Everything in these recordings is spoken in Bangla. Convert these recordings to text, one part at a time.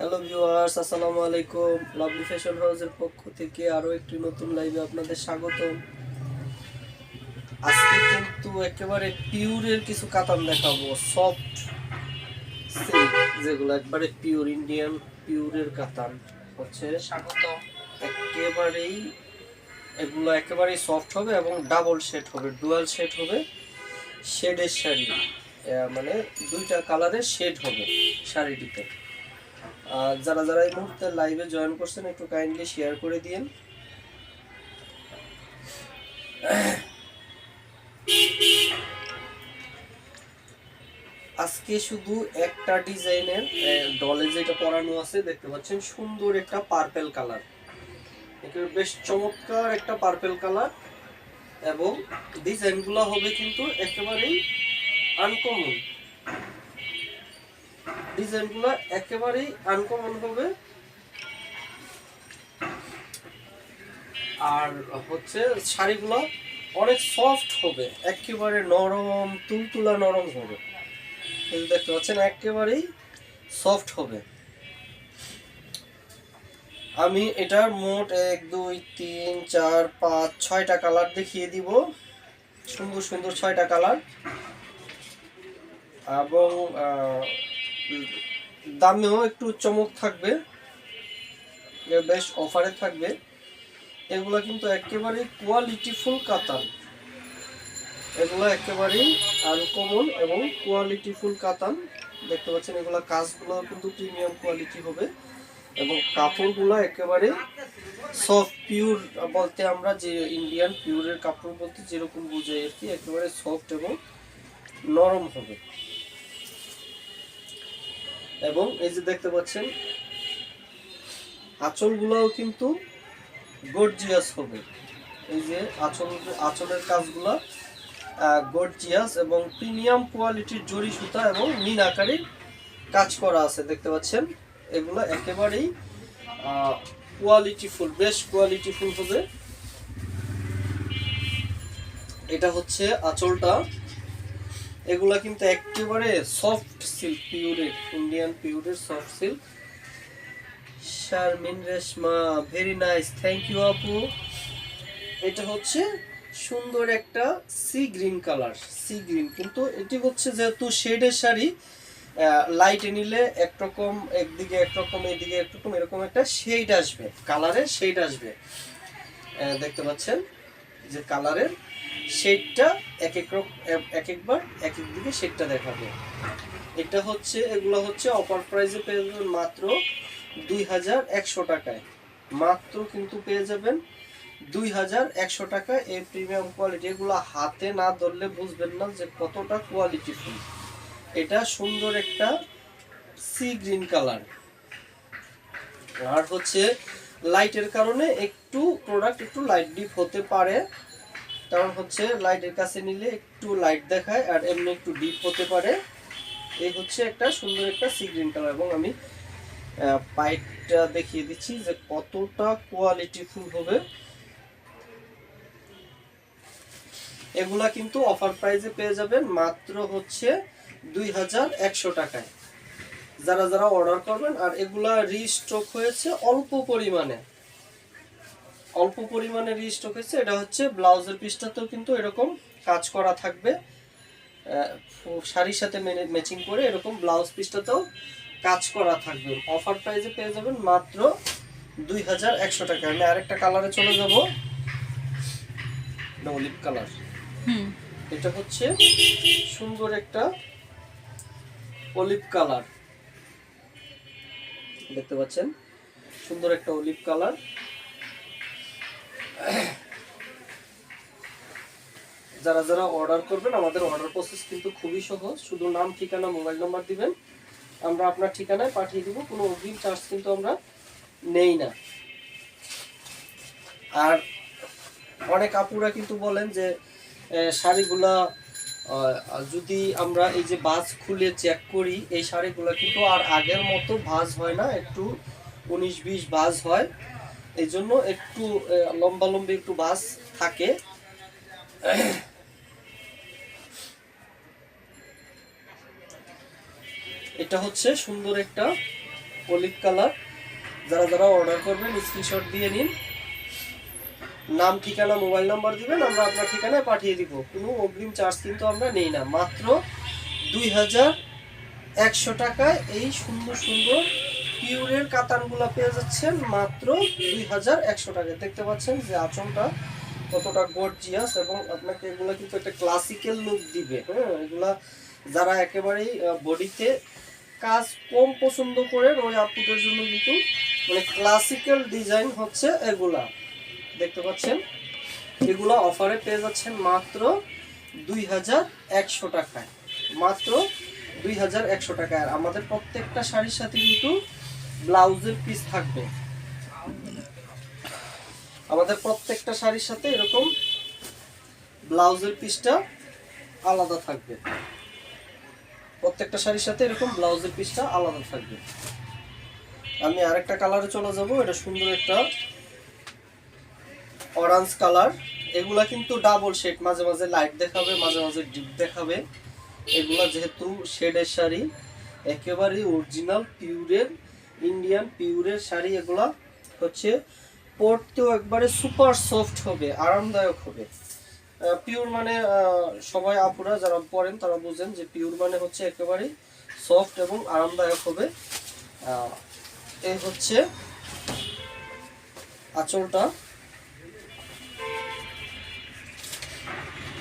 হ্যালো ভিউয়ার্স, আসসালামু আলাইকুম। লাভলি ফ্যাশন হাউসের পক্ষ থেকে আরো একটি নতুন লাইভে আপনাদের স্বাগতম। আজকে কিন্তু একেবারে পিওরের কিছু কাতান দেখাবো, সফট সিল্ক, যেগুলো একবারে পিওর ইন্ডিয়ান পিওরের কাতান হচ্ছে স্বাগত। একেবারেই এগুলো একেবারেই সফট হবে এবং ডাবল শেড হবে, ডুয়াল শেড হবে, শেডের শাড়ি, মানে দুইটা কালারের শেড হবে শাড়িটিতে। যারা যারা এই মুহূর্তে লাইভে জয়েন করছেন একটু কাইন্ডলি শেয়ার করে দিন। আজকে শুধু একটা ডিজাইনের ডলে যেটা পরানো আছে দেখতে পাচ্ছেন, সুন্দর একটা পার্পল কালার, এটা বেশ চমৎকার একটা পার্পল কালার, এবং ডিজাইনগুলো হবে কিন্তু একেবারেই আনকমন। ডিজাইনগুলো একেবারেই আনকমন হবে, আর হচ্ছে শাড়িগুলো অনেক সফট হবে, একেবারে নরম তুলতুলা নরম হবে। এই দেখতে পাচ্ছেন একেবারেই সফট হবে। আমি এটার মোট 1 2 3 4 5 6টা কালার দেখিয়ে দিব, সুন্দর সুন্দর 6টা কালার, এবং দামেও একটু চমক থাকবে, বেশ অফারে থাকবে। এগুলো কিন্তু একেবারেই কোয়ালিটিফুল কাতান, এগুলো একেবারেই আনকমন এবং কোয়ালিটিফুল কাতান। দেখতে পাচ্ছেন এগুলো কাজগুলো কিন্তু প্রিমিয়াম কোয়ালিটি হবে, এবং কাপড়গুলো একেবারে সফট পিওর, বলতে আমরা যে ইন্ডিয়ান পিওরের কাপড় বলতে যেরকম বুঝাই আর কি, একেবারে সফট এবং নরম হবে। এবং এই যে দেখতে পাচ্ছেন আঁচলগুলোও কিন্তু গর্জিয়াস হবে। এই যে আঁচলের কাজগুলো গর্জিয়াস এবং প্রিমিয়াম কোয়ালিটির জরি সুতা এবং মিন আকারে কাজ করা আছে, দেখতে পাচ্ছেন। এগুলো একেবারেই কোয়ালিটিফুল, বেশ কোয়ালিটিফুল হবে। এটা হচ্ছে আঁচলটা, এগুলা কিন্তু একেবারে সফট সিল্ক, পিওরের ইন্ডিয়ান পিওরের soft silk. Sharmin Reshma, very nice, thank you আপু। এটা হচ্ছে সুন্দর একটা sea green colour, sea green, কিন্তু এটি হচ্ছে যেহেতু শেডের শাড়ি, লাইটে নিলে একরকম, একদিকে একরকম এদিকে একরকম, এরকম একটা শেড আসবে, কালারের শেড আসবে। দেখতে পাচ্ছেন যে কালারের শেডটা এক একবার এক এক দিকে শেডটা দেখাবে। এটা হচ্ছে, এগুলো হচ্ছে অফার প্রাইসে পেয়ে যাবেন মাত্র 2100 টাকায়, মাত্র কিন্তু পেয়ে যাবেন 2100 টাকায় এই প্রিমিয়াম কোয়ালিটি। এগুলো হাতে না ধরলে বুঝবেন না যে কতটা কোয়ালিটিফুল। এটা সুন্দর একটা সি গ্রিন কালার, আর হচ্ছে লাইটের কারণে একটু প্রোডাক্ট একটু লাইট ডিপ হতে পারে, কারণ হচ্ছে লাইটের কাছে নিলে একটু লাইট দেখায়, আর এমনি একটু ডিপ হতে পারে। এই হচ্ছে একটা সুন্দর একটা সি গ্রিন কালার, এবং আমি পাইপটা দেখিয়ে দিচ্ছি যে কতটা কোয়ালিটিফুল হবে। এগুলা কিন্তু অফার প্রাইসে পেয়ে যাবেন মাত্র হচ্ছে 2100 টাকায়, যারা যারা অর্ডার করবেন। আর এগুলা রিস্টক হয়েছে অল্প পরিমাণে, অল্প পরিমাণে রিস্টক হয়েছে। এটা হচ্ছে ব্লাউজের পিসটাতেও কিন্তু এরকম কাজ করা থাকবে, শাড়ির সাথে ম্যাচিং করে এরকম ব্লাউজ পিসটাতেও কাজ করা থাকবে। অফার প্রাইসে পেয়ে যাবেন মাত্র 2100 টাকা। আমি আরেকটা কালারে চলে যাব, অলিভ কালার। এটা হচ্ছে সুন্দর একটা অলিভ কালার, দেখতে পাচ্ছেন সুন্দর একটা অলিভ কালার। যারা যারা অর্ডার করবেন, আমাদের অর্ডার প্রসেস কিন্তু খুবই সহজ, শুধু নাম, ঠিকানা, মোবাইল নাম্বার দিবেন, আমরা আপনার ঠিকানায় পাঠিয়ে দিব, কোনো অগ্রিম চার্জ কিন্তু আমরা নেই না। আর অনেক আপুরা কিন্তু বলেন যে শাড়িগুলা যদি আমরা এই যে ভাঁজ খুলে চেক করি, এই শাড়িগুলো কিন্তু আর আগের মতো ভাঁজ হয় না, একটু 19-20 ভাঁজ হয়, এই জন্য একটু লম্বা লম্বি একটু ভাঁজ থাকে। এটা হচ্ছে সুন্দর একটা অলিভ কালার। যারা যারা অর্ডার করবেন স্ক্রিনশট দিয়ে নিন, নাম ঠিকানা মোবাইল নাম্বার দিবেন, আমরা আপনার ঠিকানায় পাঠিয়ে দিব। কোনো অগ্রিম চার্জ কিন্তু আমরা নেই না। মাত্র 2100 টাকায় এই সুন্দর সুন্দর পিওরের কাতানগুলো পেয়ে যাচ্ছেন মাত্র 2100 টাকায়। দেখতে পাচ্ছেন যে আঁচলটা কতটা গর্জিয়াস, এবং আপনাকে এগুলো কিন্তু একটা ক্লাসিক্যাল লুক দিবে। হ্যাঁ, এগুলা যারা একেবারেই বডিতে কাজ কম পছন্দ করেন ওই আপুদের জন্য কিন্তু মানে ক্লাসিক্যাল ডিজাইন হচ্ছে এগুলা। দেখতে পাচ্ছেন এগুলো অফারে পেয়ে যাচ্ছেন মাত্র 2100 টাকায়, মাত্র 2100 টাকায়। আর আমাদের প্রত্যেকটা শাড়ির সাথে কিন্তু ব্লাউজের পিস থাকবে। আমাদের প্রত্যেকটা শাড়ির সাথে এরকম ব্লাউজের পিসটা আলাদা থাকবে। প্রত্যেকটা শাড়ির সাথে এরকম ব্লাউজের পিসটা আলাদা থাকবে। আমি আরেকটা কালারে চলে যাব। এটা সুন্দর একটা অরেঞ্জ কালার। এগুলা কিন্তু ডাবল শেড, মাঝে মাঝে লাইট দেখাবে, মাঝে মাঝে ডিপ দেখাবে। এগুলা যেহেতু শেডের শাড়ি, একেবারে অরিজিনাল পিওরের ইন্ডিয়ান পিওরের শাড়ি। এগুলা হচ্ছে পরতেও একবারে সুপার সফট হবে, আরামদায়ক হবে। পিওর মানে সবাই আপুরা যারা পরেন তারা বুঝেন যে পিওর মানে হচ্ছে একেবারে সফট এবং আরামদায়ক হবে। এই হচ্ছে আঁচলটা,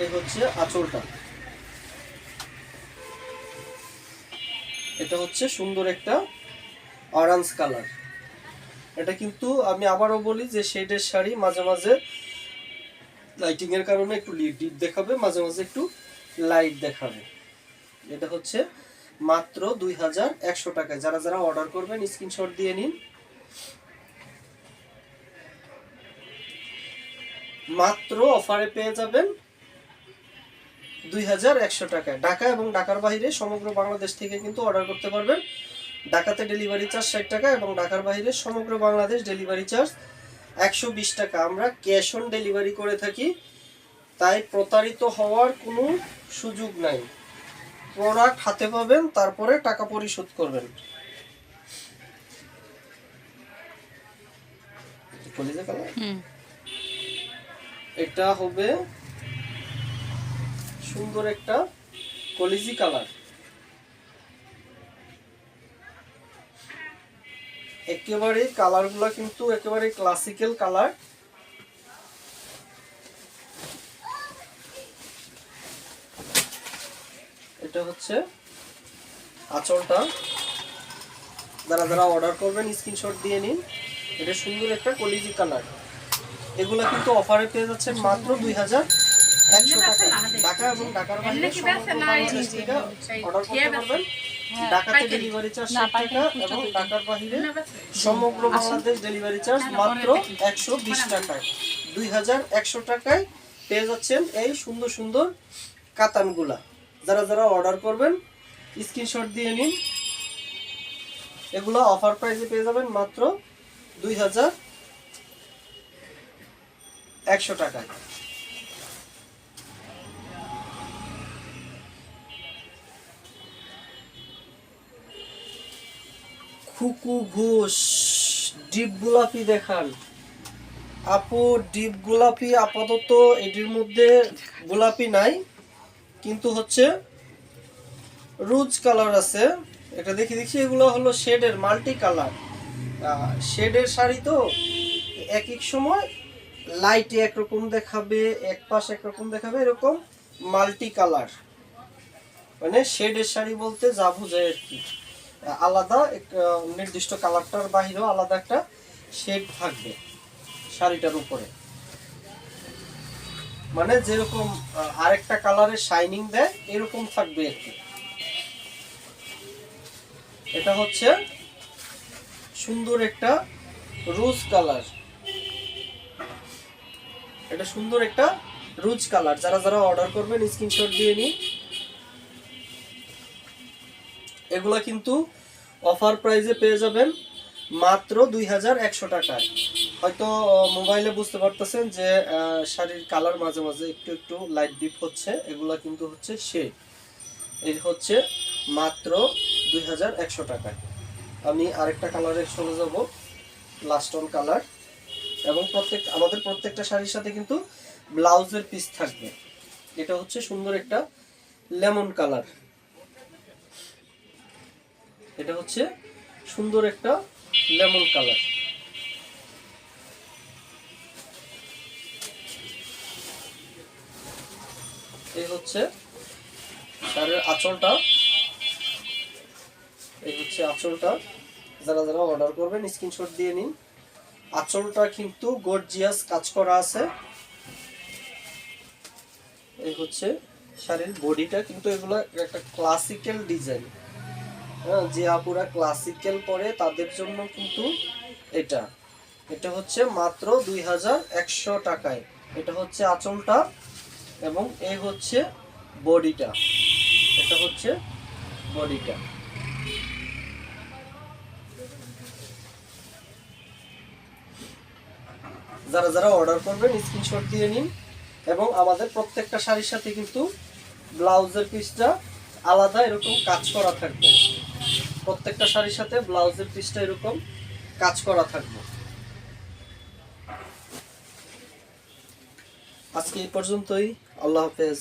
এই হচ্ছে আঁচলটা। এটা হচ্ছে সুন্দর একটা অরেঞ্জ কালার। এটা কিন্তু আমি আবারও বলি যে শেডের শাড়ি, মাঝে মাঝে লাইটিং এর কারণে একটু ডিপ দেখাবে, মাঝে মাঝে একটু লাইট দেখাবে। এটা হচ্ছে মাত্র 2100 টাকায়। যারা যারা অর্ডার করবেন স্ক্রিনশট দিয়ে নিন। মাত্র অফারে পেয়ে যাবেন 2100 টাকায়। ঢাকা এবং ঢাকার বাইরে সমগ্র বাংলাদেশ থেকে কিন্তু অর্ডার করতে পারবেন। ঢাকাতে ডেলিভারি চার্জ 60 টাকা এবং ঢাকার বাইরে সমগ্র বাংলাদেশ ডেলিভারি চার্জ 120 টাকা। আমরা ক্যাশ অন ডেলিভারি করে থাকি, তাই প্রতারিত হওয়ার কোনো সুযোগ নাই। প্রোডাক্ট হাতে পাবেন, তারপরে টাকা পরিশোধ করবেন। এটা হবে সুন্দর একটা কলিজি কালার। একেবারে কালারগুলো কিন্তু একেবারে ক্লাসিক্যাল কালার। এটা হচ্ছে আঁচলটা। যারা যারা অর্ডার করবেন স্ক্রিনশট দিয়ে নিন। এটা সুন্দর একটা কলিজি কালার। এগুলা কিন্তু অফারে পেয়ে যাচ্ছেন মাত্র 2100 টাকা। ঢাকা এবং ঢাকার বাইরে বাংলাদেশ থেকে অর্ডার করতে পারবেন। ঢাকাতে ডেলিভারি চার্জ 60 টাকা এবং ঢাকার বাইরে সমগ্র বাংলাদেশ ডেলিভারি চার্জ মাত্র 120 টাকায়। 2100 টাকায় পেয়ে যাচ্ছেন এই সুন্দর সুন্দর কাতানগুলা। যারা যারা অর্ডার করবেন স্ক্রিনশট দিয়ে নিন। এগুলো অফার প্রাইসে পেয়ে যাবেন মাত্র 2100 টাকায়। খুকু ঘোষ ডিপ গোলাপি দেখান আপু। ডিপ গোলাপি আপাতত এটির মধ্যে গোলাপি নাই, কিন্তু হচ্ছে রোজ কালার আছে। এটা দেখি দেখি, এগুলো হলো শেডের মাল্টি কালার। শেডের শাড়ি তো এক এক সময় লাইটে একরকম দেখাবে, এক পাশ একরকম দেখাবে, এরকম মাল্টি কালার। মানে শেডের শাড়ি বলতে যা বোঝায় আর কি, আলাদা নির্দিষ্ট কালারটার বাহিরেও আলাদা একটা শেড থাকবে শাড়িটার উপরে। মানে যেরকম আরেকটা কালারের শাইনিং দেয় এরকম থাকবে আর কি। এটা হচ্ছে সুন্দর একটা রোজ কালার। এটা সুন্দর একটা রোজ কালার। যারা যারা অর্ডার করবেন স্ক্রিনশট দিয়ে নিন। এগুলা কিন্তু অফার প্রাইসে পেয়ে যাবেন মাত্র 2100 টাকায়। হয়তো মোবাইলে বুঝতে পারতেছেন যে শাড়ির কালার মাঝে মাঝে একটু একটু লাইট ডিপ হচ্ছে, এগুলা কিন্তু হচ্ছে শেড। এই হচ্ছে মাত্র 2100 টাকায়। আমি আরেকটা কালারে চলে যাব, লাস্ট অন কালার। এবং আমাদের প্রত্যেকটা শাড়ির সাথে কিন্তু ব্লাউজের পিস থাকবে। এটা হচ্ছে সুন্দর একটা লেমন কালার, এটা হচ্ছে সুন্দর একটা লেমন কালার। এই হচ্ছে শাড়ির আঁচলটা, এই হচ্ছে আঁচলটা। যারা যারা অর্ডার করবেন স্ক্রিনশট দিয়ে নিন। আঁচলটা কিন্তু গর্জিয়াস কাজ করা আছে। এই হচ্ছে শাড়ির বডিটা, কিন্তু এগুলো একটা ক্লাসিক্যাল ডিজাইন। হ্যাঁ, যে আপুরা ক্লাসিক্যাল পরে তাদের জন্য কিন্তু এটা এটা হচ্ছে মাত্র 2100 টাকায়। এটা হচ্ছে আঁচলটা এবং এই হচ্ছে বডিটা, এটা হচ্ছে বডিটা। যারা যারা অর্ডার করবেন স্ক্রিনশট দিয়ে নিন। এবং আমাদের প্রত্যেকটা শাড়ির সাথে কিন্তু ব্লাউজের পিসটা আলাদা এরকম কাজ করা থাকবে। প্রত্যেকটা শাড়ির সাথে ব্লাউজের পিসটা এরকম কাজ করা থাকবে। আজকে এই পর্যন্তই। আল্লাহ হাফেজ।